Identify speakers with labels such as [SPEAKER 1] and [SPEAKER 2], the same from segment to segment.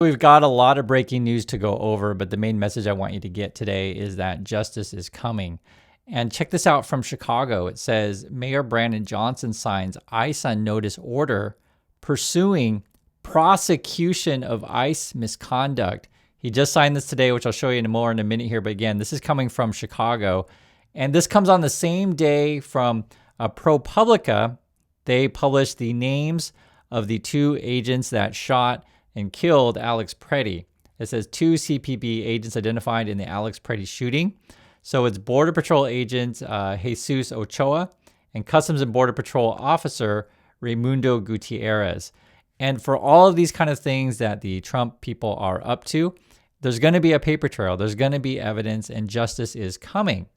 [SPEAKER 1] We've got a lot of breaking news to go over, but the main message I want you to get today is that justice is coming. And check this out from Chicago. It says, Mayor Brandon Johnson signs ICE on notice order pursuing prosecution of ICE misconduct. He just signed this today, which I'll show you more in a minute here. But again, this is coming from Chicago. And this comes on the same day from ProPublica. They published the names of the two agents that shot and killed Alex Preddy. It says 2 CPB agents identified in the Alex Preddy shooting. So it's Border Patrol agent Jesus Ochoa and Customs and Border Patrol officer Raimundo Gutierrez. And for all of these kind of things that the Trump people are up to, there's going to be a paper trail. There's going to be evidence, and justice is coming.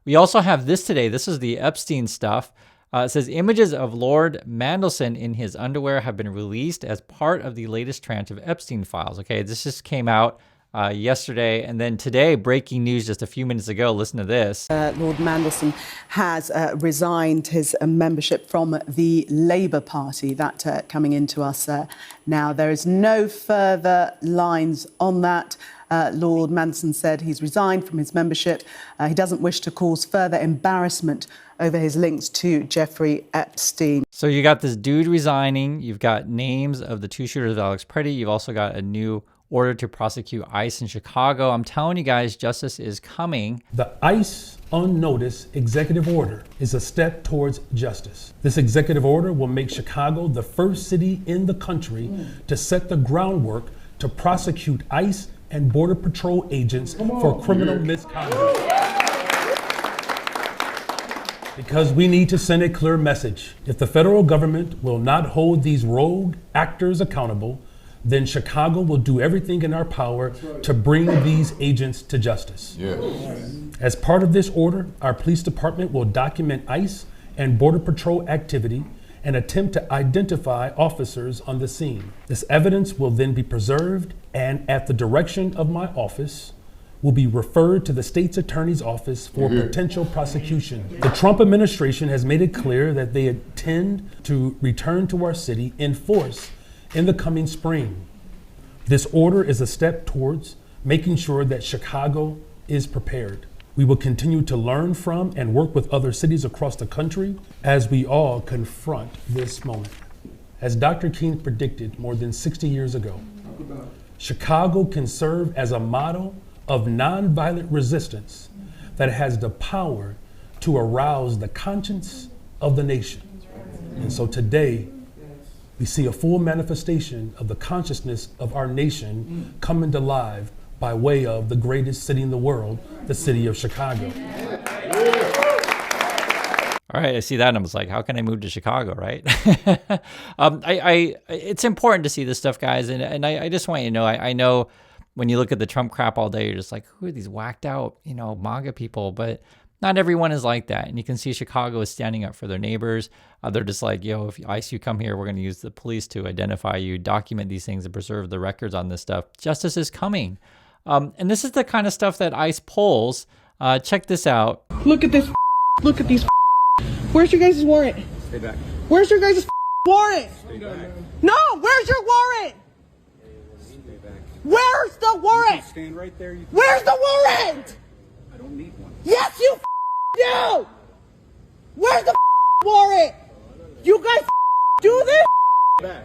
[SPEAKER 1] We also have this today. This is the Epstein stuff. It says images of Lord Mandelson in his underwear have been released as part of the latest tranche of Epstein files. Okay, this just came out yesterday. And then today, breaking news just a few minutes ago. Listen to this.
[SPEAKER 2] Lord Mandelson has resigned his membership from the Labour Party. That coming into us now. There is no further lines on that. Lord Mandelson said he's resigned from his membership. He doesn't wish to cause further embarrassment over his links to Jeffrey Epstein.
[SPEAKER 1] So you got this dude resigning. You've got names of the two shooters of Alex Preddy. You've also got a new order to prosecute ICE in Chicago. I'm telling you guys, justice is coming.
[SPEAKER 3] The ICE on notice executive order is a step towards justice. This executive order will make Chicago the first city in the country to set the groundwork to prosecute ICE and Border Patrol agents for criminal misconduct. Because we need to send a clear message. If the federal government will not hold these rogue actors accountable, then Chicago will do everything in our power to bring these agents to justice. As part of this order, our police department will document ICE and Border Patrol activity and attempt to identify officers on the scene. This evidence will then be preserved and, at the direction of my office, will be referred to the state's attorney's office for potential prosecution. The Trump administration has made it clear that they intend to return to our city in force in the coming spring. This order is a step towards making sure that Chicago is prepared. We will continue to learn from and work with other cities across the country as we all confront this moment. As Dr. King predicted more than 60 years ago, Chicago can serve as a model of nonviolent resistance that has the power to arouse the conscience of the nation. And so today, we see a full manifestation of the consciousness of our nation coming to life by way of the greatest city in the world, the city of Chicago.
[SPEAKER 1] All right, I see that and I was like, how can I move to Chicago, right? It's important to see this stuff, guys, and I just want you to know, I know when you look at the Trump crap all day, you're just like, who are these whacked out, MAGA people? But not everyone is like that. And you can see Chicago is standing up for their neighbors. They're just like, if ICE you come here, we're going to use the police to identify you, document these things, and preserve the records on this stuff. Justice is coming. And this is the kind of stuff that ICE pulls. Check this out.
[SPEAKER 4] Look at this. Look at these. Where's your guys' warrant?
[SPEAKER 5] Stay back.
[SPEAKER 4] Where's your guys' warrant?
[SPEAKER 5] Stay back.
[SPEAKER 4] No, where's your warrant?
[SPEAKER 5] Stay back.
[SPEAKER 4] Where's the warrant?
[SPEAKER 5] Stand right there.
[SPEAKER 4] Where's the warrant?
[SPEAKER 5] I don't need one.
[SPEAKER 4] Yes, you do. Where's the warrant? You guys do this?
[SPEAKER 5] Back.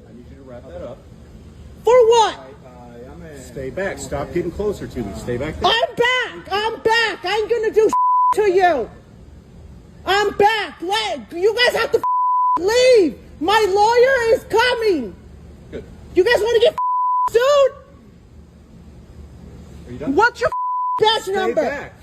[SPEAKER 5] I need you to wrap that up.
[SPEAKER 4] For what?
[SPEAKER 5] Stay back. Stop getting closer to me. Stay back there.
[SPEAKER 4] I'm back. I'm back. I ain't gonna do to you. I'm back. You guys have to leave. My lawyer is coming.
[SPEAKER 5] Good.
[SPEAKER 4] You guys want to get sued?
[SPEAKER 5] Are you done?
[SPEAKER 4] What's your badge
[SPEAKER 5] Stay
[SPEAKER 4] number?
[SPEAKER 5] back.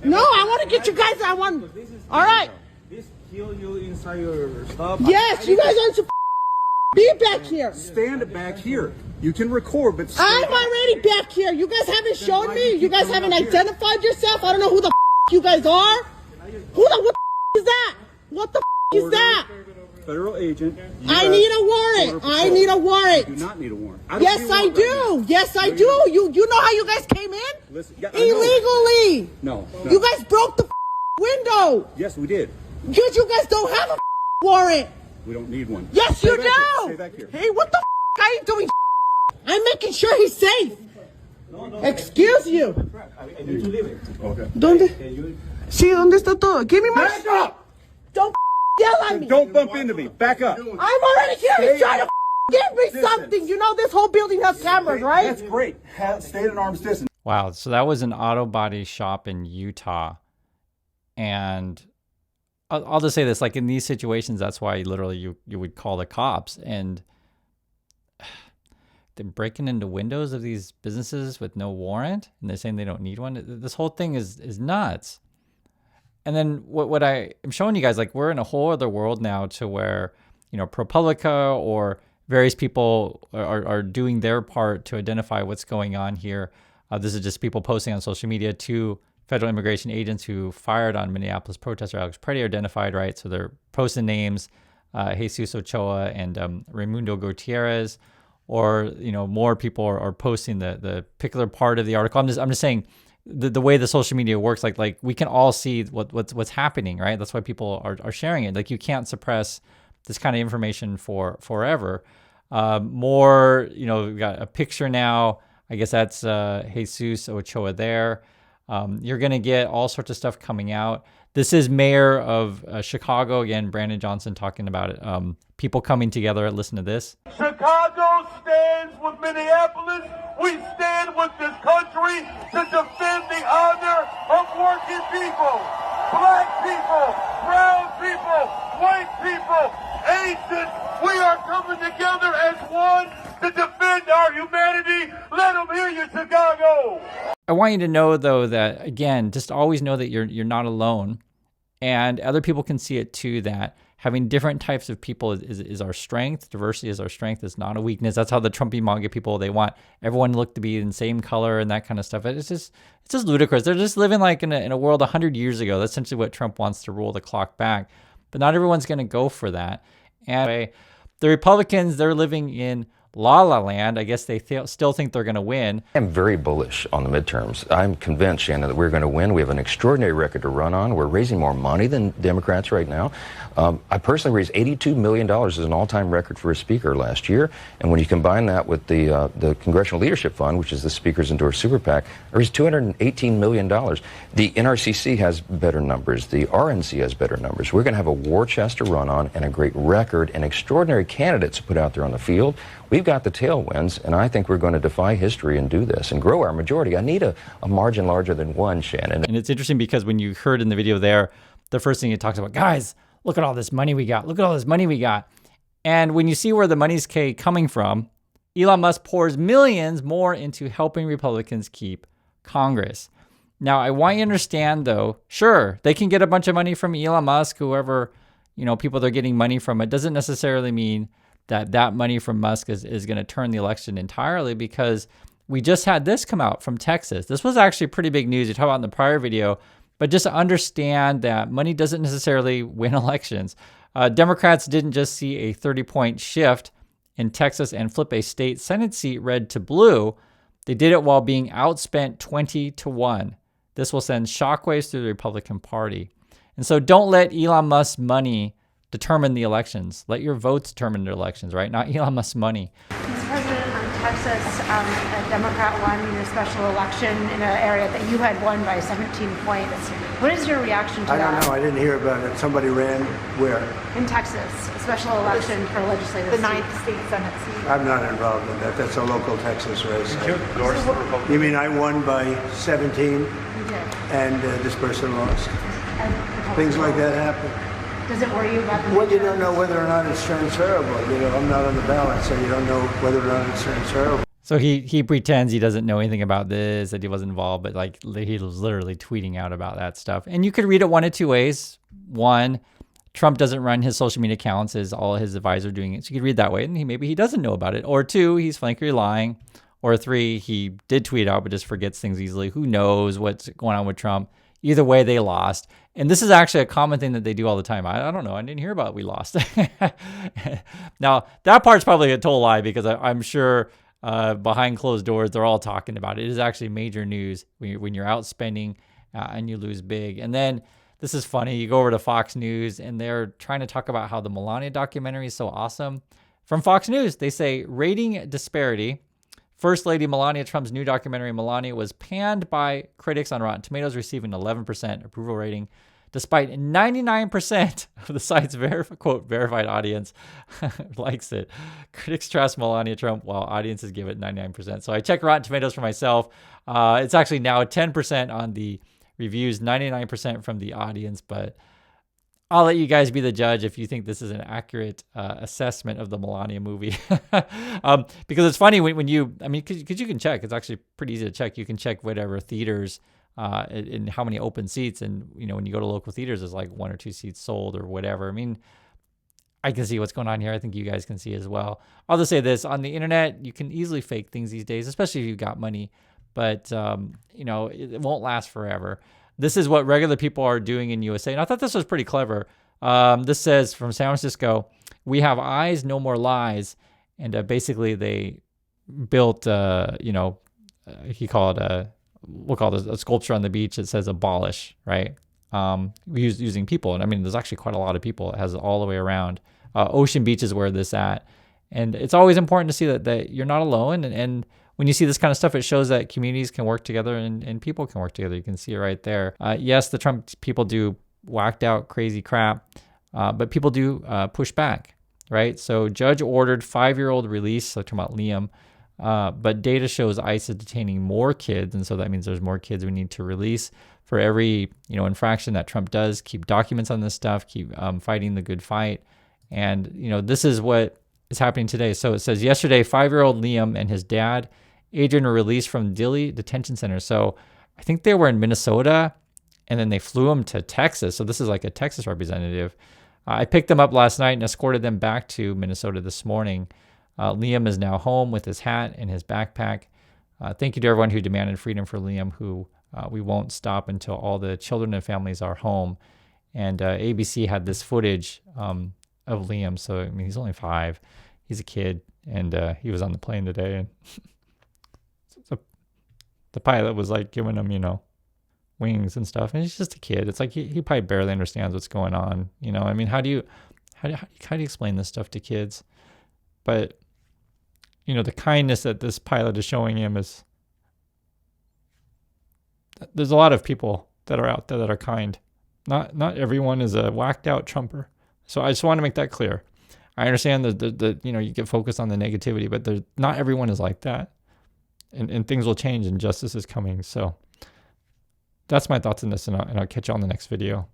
[SPEAKER 4] No, I want to get you guys. I want. All right.
[SPEAKER 5] This kill you inside your stuff.
[SPEAKER 4] Yes, you guys aren't supposed to be back here.
[SPEAKER 5] Stand back here. You can record, but
[SPEAKER 4] I'm already back here. You guys haven't shown me. You guys haven't identified yourself. I don't know who the you guys are. Who the what is that? What the is that?
[SPEAKER 5] Federal agent.
[SPEAKER 4] I need a warrant. I need a warrant.
[SPEAKER 5] You do not need a warrant.
[SPEAKER 4] Yes, I do. Yes, I do. You know how you guys came in?
[SPEAKER 5] Listen, yeah,
[SPEAKER 4] illegally.
[SPEAKER 5] No.
[SPEAKER 4] You guys broke the window.
[SPEAKER 5] Yes, we did.
[SPEAKER 4] Because you guys don't have a warrant.
[SPEAKER 5] We don't need one.
[SPEAKER 4] Yes, you do.
[SPEAKER 5] Stay back here.
[SPEAKER 4] Hey, what the are you doing? I'm making sure he's safe. Excuse you.
[SPEAKER 5] Okay.
[SPEAKER 4] ¿Dónde? Sí, ¿dónde está todo? Give me my
[SPEAKER 5] Back up!
[SPEAKER 4] Don't yell at me.
[SPEAKER 5] Don't bump into me. Back up.
[SPEAKER 4] I'm already here. He's trying to give me something. You know this whole building has cameras, right?
[SPEAKER 5] That's great. Stay at an arm's distance.
[SPEAKER 1] Wow. So that was an auto body shop in Utah. And I'll just say this, like in these situations, that's why literally you would call the cops. And they're breaking into windows of these businesses with no warrant, and they're saying they don't need one. This whole thing is nuts. And then what I am showing you guys, like we're in a whole other world now to where, you know, ProPublica or various people are doing their part to identify what's going on here. This is just people posting on social media. 2 federal immigration agents who fired on Minneapolis protester Alex Preddy identified, right? So they're posting names, Jesus Ochoa and Raimundo Gutierrez, or, you know, more people are posting the particular part of the article. I'm just saying the way the social media works, like we can all see what's happening, right? That's why people are sharing it. Like you can't suppress this kind of information forever. More, you know, we've got a picture now. I guess that's Jesus Ochoa there. You're going to get all sorts of stuff coming out. This is Mayor of Chicago, again, Brandon Johnson talking about it. People coming together. Listen to this.
[SPEAKER 6] Chicago stands with Minneapolis. We stand with this country to defend the honor of working people, black people, brown people, white people, Asians. We are coming together as one to defend our humanity. Let them hear you, Chicago.
[SPEAKER 1] I want you to know, though, that, again, just always know that you're not alone. And other people can see it, too, that having different types of people is our strength. Diversity is our strength. It's not a weakness. That's how the Trumpy MAGA people, they want everyone to look to be in the same color and that kind of stuff. It's just ludicrous. They're just living like in a world 100 years ago. That's essentially what Trump wants to roll the clock back. But not everyone's going to go for that. And the Republicans, they're living in La La Land. I guess they still think they're going to win.
[SPEAKER 7] I'm very bullish on the midterms. I'm convinced, Shannon, that we're going to win. We have an extraordinary record to run on. We're raising more money than Democrats right now. I personally raised $82 million as an all-time record for a speaker last year. And when you combine that with the Congressional Leadership Fund, which is the Speaker's endorsed super PAC, I raised $218 million. The NRCC has better numbers. The RNC has better numbers. We're going to have a war chest to run on and a great record and extraordinary candidates to put out there on the field. We've got the tailwinds, and I think we're going to defy history and do this and grow our majority. I need a margin larger than 1, Shannon.
[SPEAKER 1] And it's interesting because when you heard in the video there, the first thing he talks about, guys, look at all this money we got. Look at all this money we got. And when you see where the money's coming from, Elon Musk pours millions more into helping Republicans keep Congress. Now, I want you to understand, though, sure, they can get a bunch of money from Elon Musk, whoever, you know, people they're getting money from. It doesn't necessarily mean that money from Musk is going to turn the election entirely, because we just had this come out from Texas. This was actually pretty big news. You talked about in the prior video, but just to understand that money doesn't necessarily win elections. Democrats didn't just see a 30-point shift in Texas and flip a state Senate seat red to blue. They did it while being outspent 20-1. This will send shockwaves through the Republican Party. And so don't let Elon Musk's money determine the elections. Let your votes determine the elections, right? Not Elon Musk's money.
[SPEAKER 8] Mr. President, on Texas, a Democrat won your special election in an area that you had won by 17 points. What is your reaction to that?
[SPEAKER 9] I don't know. I didn't hear about it. Somebody ran where?
[SPEAKER 8] In Texas, a special election for legislative
[SPEAKER 10] the 9th state Senate seat.
[SPEAKER 9] I'm not involved in that. That's a local Texas race. You mean I won by 17
[SPEAKER 8] You did.
[SPEAKER 9] and this person lost?
[SPEAKER 8] And
[SPEAKER 9] Things like that happen.
[SPEAKER 8] Does it worry you about the
[SPEAKER 9] Well, you don't know whether or not it's transferable. You know, I'm not on the ballot, so you don't know whether or not it's transferable.
[SPEAKER 1] So he pretends he doesn't know anything about this, that he wasn't involved, but like he was literally tweeting out about that stuff. And you could read it one of two ways. One, Trump doesn't run his social media accounts, is all his advisors doing it. So you could read that way, and maybe he doesn't know about it. Or two, he's frankly lying. Or three, he did tweet out but just forgets things easily. Who knows what's going on with Trump? Either way, they lost. And this is actually a common thing that they do all the time. I don't know. I didn't hear about it. We lost. Now, that part's probably a total lie, because I'm sure behind closed doors, they're all talking about it. It is actually major news when you're out spending and you lose big. And then this is funny. You go over to Fox News, and they're trying to talk about how the Melania documentary is so awesome. From Fox News, they say rating disparity First Lady Melania Trump's new documentary, Melania, was panned by critics on Rotten Tomatoes, receiving 11% approval rating, despite 99% of the site's quote, verified audience likes it. Critics trust Melania Trump while audiences give it 99%. So I checked Rotten Tomatoes for myself. It's actually now 10% on the reviews, 99% from the audience, but I'll let you guys be the judge if you think this is an accurate assessment of the Melania movie. Because it's funny when you, I mean, because you can check. It's actually pretty easy to check. You can check whatever theaters and how many open seats. And, you know, when you go to local theaters, there's like 1 or 2 seats sold or whatever. I mean, I can see what's going on here. I think you guys can see as well. I'll just say this. On the internet, you can easily fake things these days, especially if you've got money. But, you know, it won't last forever. This is what regular people are doing in USA. And I thought this was pretty clever. This says from San Francisco, "We have eyes, no more lies." And basically they built, he called we'll call it a sculpture on the beach that says abolish, right? Using people. And I mean, there's actually quite a lot of people. It has it all the way around. Ocean Beach is where this at. And it's always important to see that you're not alone. And when you see this kind of stuff, it shows that communities can work together and people can work together. You can see it right there. Yes, the Trump people do whacked out crazy crap, but people do push back, right? So judge ordered 5-year-old release, so talking about Liam, but data shows ICE is detaining more kids, and so that means there's more kids we need to release. For every infraction that Trump does, keep documents on this stuff, keep fighting the good fight. And this is what is happening today. So it says yesterday, 5-year-old Liam and his dad Adrian were released from Dilley Detention Center. So I think they were in Minnesota, and then they flew them to Texas. So this is like a Texas representative. I picked them up last night and escorted them back to Minnesota this morning. Liam is now home with his hat and his backpack. Thank you to everyone who demanded freedom for Liam, who we won't stop until all the children and families are home. And ABC had this footage of Liam. So, I mean, he's only 5. He's a kid, and he was on the plane today. And the pilot was like giving him, wings and stuff. And he's just a kid. It's like he probably barely understands what's going on. I mean, how do you explain this stuff to kids? But, the kindness that this pilot is showing him is, there's a lot of people that are out there that are kind. Not everyone is a whacked out Trumper. So I just want to make that clear. I understand that you get focused on the negativity, but not everyone is like that. And things will change and justice is coming. So that's my thoughts on this, and I'll catch you on the next video.